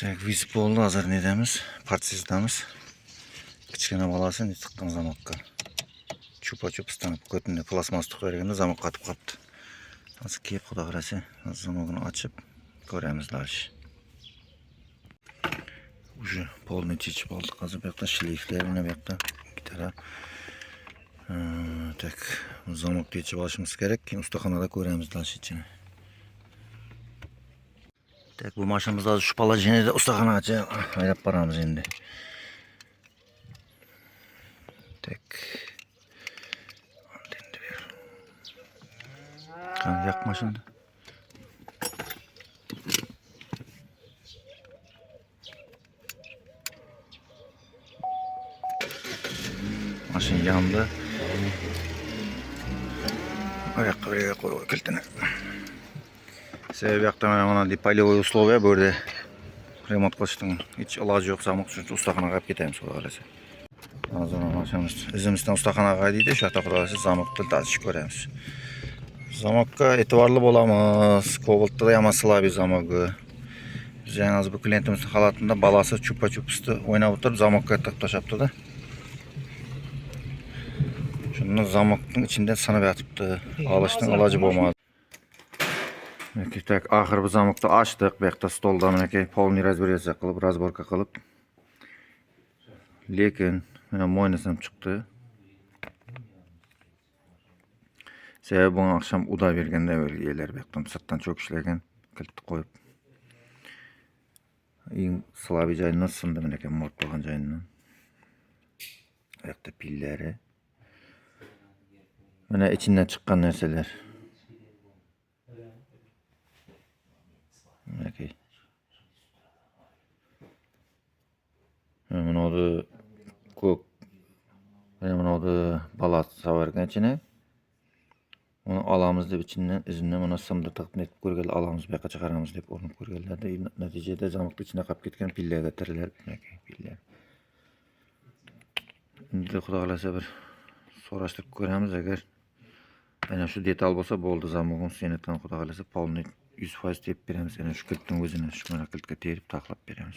Так, vizip oldu, hazır nedemiz, partizdamiz. Kichkina bolasini tiqqan zamoqqa. Chupa-chup istanib ko'tinde plasmas tuq berganda zamoq qatib qolibdi. Hozir kelib xudo xolasa zamog'ini ochib ko'ramiz dальше. Уже полный chechib oldik. Hozir bu yoqda shleiflar, mana bu yoqda ikki taraf. Tak, zamokni yechib olishimiz kerak. Keyin ustaxonada ko'ramiz dальше ichini. Tak, bu mashinamizni hozir shu положениеda ustaxonaga haydab boramiz endi. Tak. Yakma şimdi. Maşın yandı. Ayakkabıya koy kilitini. Sebebi yaktan bana polyoy условия böyle remont qilishning hiç ilojı yo'q. Zamoq uchun ustaxonaga olib ketamiz xudo xolasa. Hozir maşinamiz izimizdan ustaxonaga deydi. Shu yerda xudo xolasa zamoqni tashib ko'ramiz. Zamokka e'tiborli bo'lamiz. Cobaltda ham slabiy zamogi. Biz yalnız bu klientimizning holatida balasi chupa-chupsni o'ynab o'tirib zamokka taqtashabdi-da. Shuni zamokning ichidan sinib yotibdi. Olishning iloji bo'lmadi. Tak, axir bu zamokni ochdik. Bu yoqda stoldan polniy razboriyatsiya qilib, razborka qilib. Lekin mana mo'ynasam chiqdi. Sebebi bu akşam uda berganda yerlar bu yoqdan sirtdan cho'kishlagan, kilitni qo'yib. Eng slabiy joyidan sindi, mana ekan mort bo'lgan joyidan. Bu yoqda pillari. Mana ichidan chiqqan narsalar. Okay. Mana bu ko'k. Mana bu balat savargan içine. Onu alamiz deb ichidan izinden mana simda taqib netib ko'rganlar, alamiz bu yoqqa chiqaramiz deb urinib ko'rganlarda natijada zamoqning ichida qolib ketgan pillarga tirilar, pillar. Endi xudo xolasa bir so'rashtirib ko'ramiz, agar mana shu detal bo'lsa bo'ldi, zamog'imiz senatdan xudo xolasa polniy 100% tepib beramiz. Ana shu kilitning o'zini shu mana kilitga terib taqlab beramiz.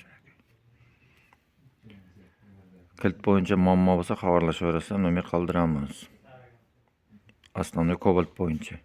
Kilit bo'yicha muammo bo'lsa xabarlashaverasiz, nomer qoldiramiz. Основной Cobalt bo'yicha.